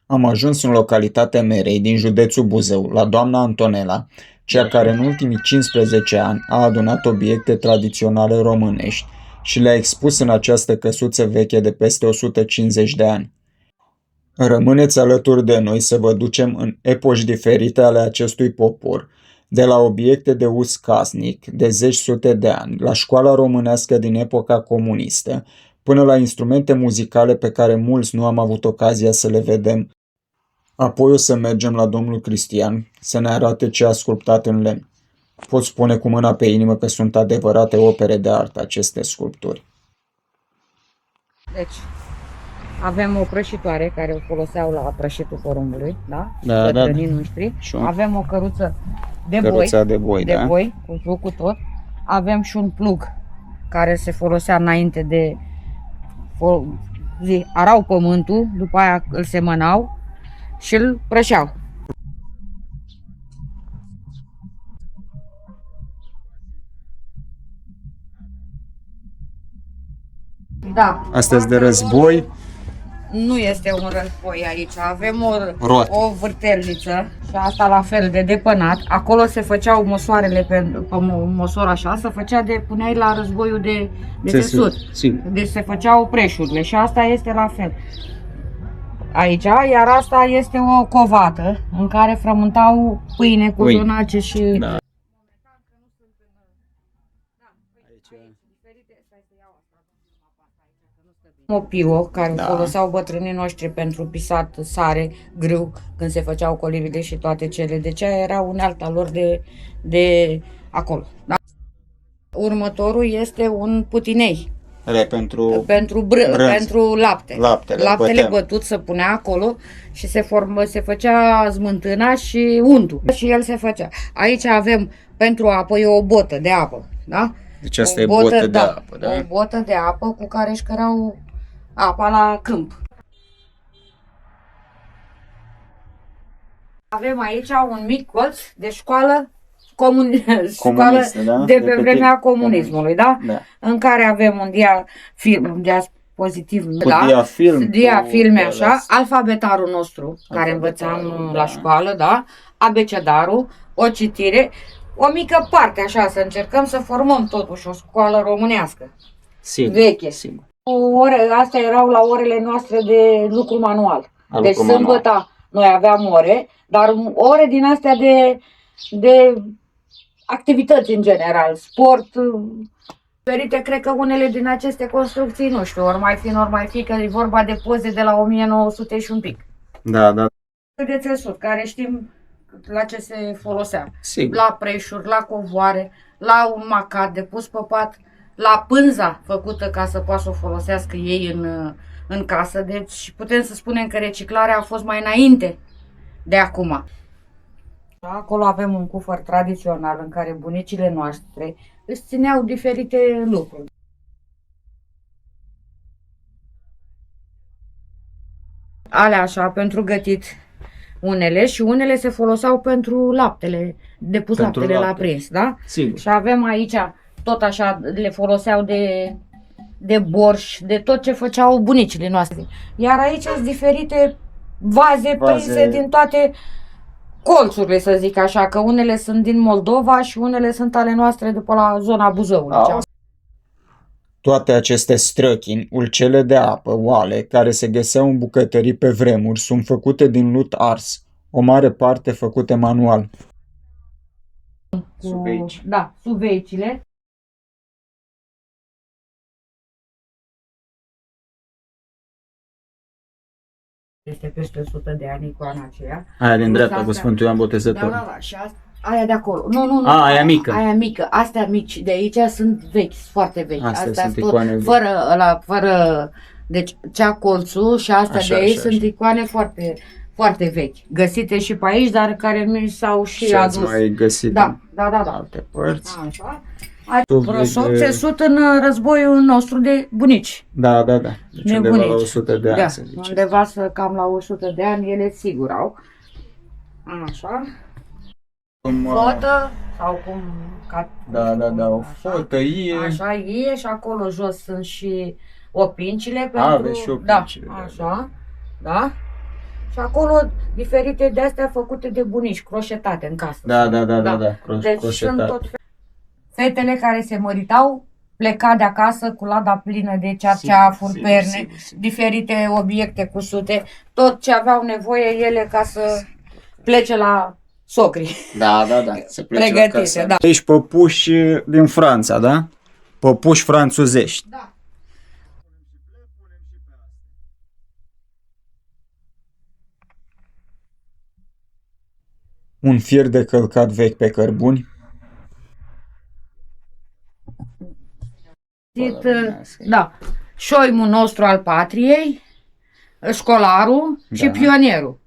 Am ajuns în localitatea Merei din județul Buzău, la doamna Antonela, cea care în ultimii 15 ani a adunat obiecte tradiționale românești și le-a expus în această căsuță veche de peste 150 de ani. Rămâneți alături de noi să vă ducem în epoci diferite ale acestui popor, de la obiecte de uz casnic de zeci sute de ani, la școala românească din epoca comunistă, până la instrumente muzicale pe care mulți nu am avut ocazia să le vedem. Apoi o să mergem la domnul Cristian să ne arate ce a sculptat în lemn. Pot spune cu mâna pe inimă că sunt adevărate opere de artă aceste sculpturi. Deci, avem o prășitoare care o foloseau la prășitul porumbului, da? Da. Noștri. Avem o căruță de boi, cu joc cu tot. Avem și un plug care se folosea înainte de arau pământul, după aia îl semănau și îl prășeau. Da. Astea-s de război. Nu este un război aici, avem o vârtelniță și asta la fel de depănat. Acolo se făceau măsoarele pe măsor așa, se făcea puneai la războiul de țesut. Deci se făceau preșurile și asta este la fel. Aici, iar asta este o covată în care frământau pâine cu zonace și... Da. O piu care foloseau bătrânii noștri pentru pisat sare, grâu, când se făceau colivile și toate cele. Deci aia era unealta lor de acolo. Da? Următorul este un putinei. Pentru lapte. Laptele bătut se punea acolo și se făcea smântâna și untul. Și el se făcea. Aici avem pentru apă, o botă de apă. Da? Deci asta e botă de apă, da? O botă de apă cu care își cărau apa la câmp. Avem aici un mic colț de școală comunistă, da? De pe vremea comunismului, da? În care avem un diapozitiv, diafilme așa, alfabetarul nostru, care învățam la școală, da? Abecedarul, o citire, o mică parte așa, să încercăm să formăm totuși o școală românească, veche. Astea erau la orele noastre de lucru manual. Deci sâmbătă noi aveam ore, dar ore din astea de activități în general, sport. Diferite, cred că unele din aceste construcții, nu știu, ori mai fi, că e vorba de poze de la 1900 și un pic. Da. De țesut, care știm la ce se folosea. Sigur. La preșuri, la covoare, la un macat de pus pe pat, la pânza făcută ca să poată să o folosească ei în casă. Deci putem să spunem că reciclarea a fost mai înainte de acum. Acolo avem un cufăr tradițional în care bunicile noastre își țineau diferite lucruri. Alea așa, pentru gătit unele și unele se foloseau pentru laptele, de pus laptele la prins, da? Sigur. Și avem aici, tot așa, le foloseau de borș, de tot ce făceau bunicile noastre. Iar aici sunt diferite vaze prinse din toate colțurile, să zic așa, că unele sunt din Moldova și unele sunt ale noastre după la zona Buzăului. Toate aceste străchini, ulcele de apă, oale, care se găseau în bucătării pe vremuri, sunt făcute din lut ars, o mare parte făcute manual. Suveici. Da, suveicile. Este peste 100 de ani icoana aceea. Aia din dreapta cu Sfântul Ioan Botezător. Da, și aia de acolo. Nu. Aia mică. Aia mică. Astea mici de aici sunt vechi, foarte vechi. Astea sunt tot, icoane vechi. Fără, deci cea colțul și astea de aici sunt icoane foarte, foarte vechi. Găsite și pe aici, dar care mi s-au și adus. Mai găsit da. alte părți. Așa. Prosop țesut în războiul nostru de bunici. Da. Deci undeva la 100 de ani, să zicem. Undeva cam la 100 de ani, ele sigur au. Așa. Fotă sau cum... Da, o fotă, ie. Așa, ie și acolo jos sunt și opincile pentru... Aveți și opincile. Da, așa, da. Și Și acolo diferite de astea făcute de bunici, croșetate în casă. Da. Deci sunt tot fetele care se măritau, pleca de acasă cu lada plină de cearceafuri, perne, diferite obiecte cusute, tot ce aveau nevoie ele ca să plece la socri. Da. Se plece Pregătite, acasă. da. Ești păpuși din Franța, da? Păpuși franțuzești. Da. Un fier de călcat vechi pe cărbuni. Da. Șoimul nostru al patriei, școlarul și pionierul.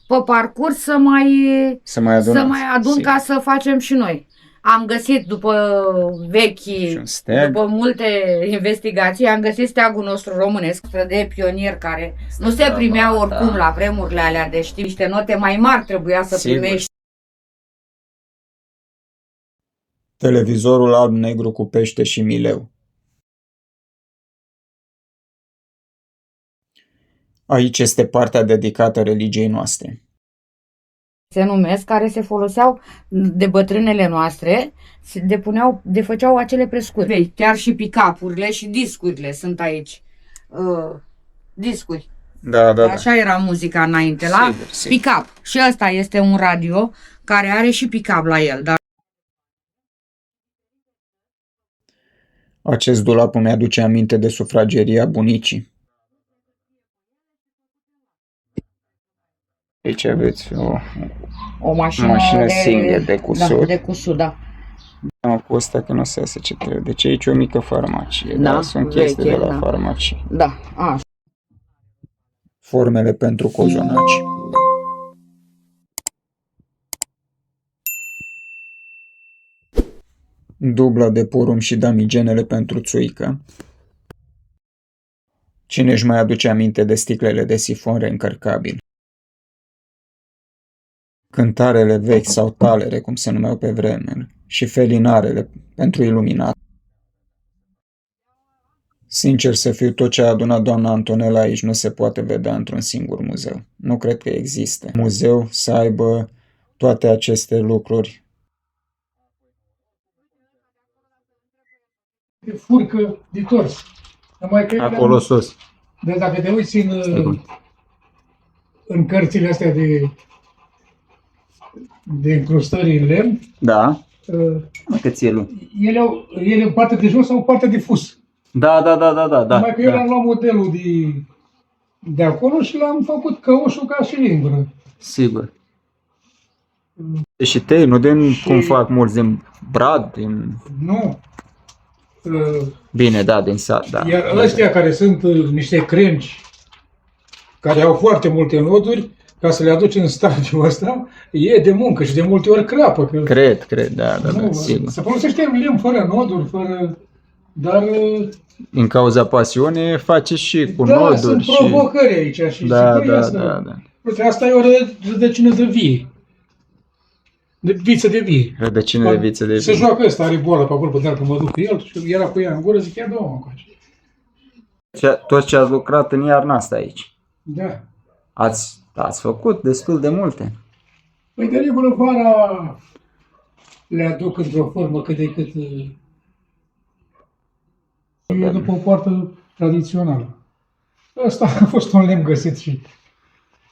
Pe parcurs să mai adun ca să facem și noi. Am găsit după după multe investigații, am găsit steagul nostru românesc de pionier care nu se primea oricum la vremurile alea, deci niște note mai mari trebuia să primești. Televizorul alb-negru cu pește și mileu. Aici este partea dedicată religiei noastre. Se numesc, care se foloseau de bătrânele noastre, de făceau acele prescuri. Chiar și pick-up-urile și discurile sunt aici. Discuri. Da. Așa era muzica înainte, la pick-up. Și ăsta este un radio care are și pick-up la el. Dar acest dulap îmi aduce aminte de sufrageria bunicii. Aici aveți o mașină Singer de cusut. Da, de cusut, da. Cu ăsta că nu o să iasă ce trebuie. Deci aici e o mică farmacie. Da, sunt chestii de la farmacie. Da, Formele pentru cozonaci. Dubla de porumb și damigenele pentru țuică. Cine își mai aduce aminte de sticlele de sifon reîncărcabil? Cântarele vechi sau talere, cum se numeau pe vremea, și felinarele pentru iluminat. Sincer să fiu, tot ce a adunat doamna Antonela aici nu se poate vedea într-un singur muzeu. Nu cred că există muzeu să aibă toate aceste lucruri. Furcă de tors. Acolo sus. Dar dacă te uiți în cărțile astea de încrustări în lemn, Da. ele în partea de jos sau în partea de fus. Da. Numai că eu am luat modelul de acolo și l-am făcut căușul ca și lingură. Sigur. Și tei, nu cum fac mulți din brad, din... Nu. Bine, da, din sat, da. Iar ăstea care sunt niște crengi, care au foarte multe noduri, ca să le aduci în stadiul ăsta, e de muncă și de multe ori crapă. Cred, da, sigur. Se folosește lemn fără noduri, dar... Din cauza pasiunii face și cu da, noduri. Sunt provocări aici și da. Uite, asta e o rădăcină de vie. De viță de vie. Rădăcină de viță de vie. Se joacă ăsta, are boală pe acolo, pe dacă mă duc cu el și era cu ea în gură, zic, ia dă-o încoace. Tot ce ați lucrat în iarna asta aici. Da. Ați făcut destul de multe. Păi de regulă vara le aduc într-o formă cât de cât după o poartă tradițională. Ăsta a fost un lemn găsit și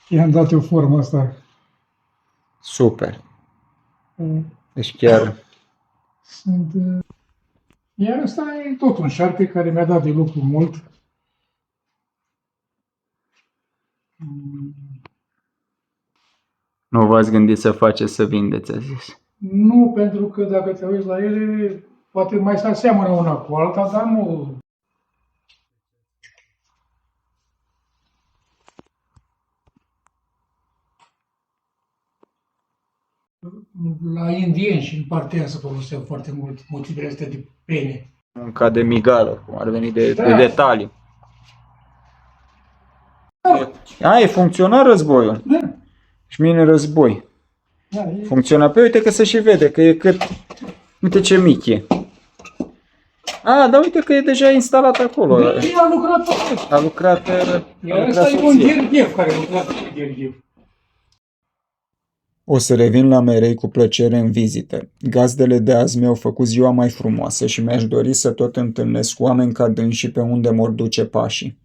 i-am dat eu forma asta. Super. Deci chiar... Iar ăsta e tot un șarpe care mi-a dat de lucru mult. Nu v-ați gândit să faceți să vindeți, a zis? Nu, pentru că dacă te uiți la ele, poate mai se aseamănă una cu alta, dar nu... La indieni și în partea aia se foloseau foarte mult motivele astea de pene. Ca de migală, cum ar veni de detaliu. Da. E funcționat războiul. Da. Și mine război. Da, funcționa. Pe uite că se și vede că e cât... Uite ce mic e. Dar uite că e deja instalat acolo. A lucrat tot. A lucrat Iar ăsta e un Gherghev care a lucrat cu Gherghev. O să revin la Merei cu plăcere în vizite. Gazdele de azi mi-au făcut ziua mai frumoasă și mi-aș dori să tot întâlnesc oameni ca dânsii pe unde mor duce pașii.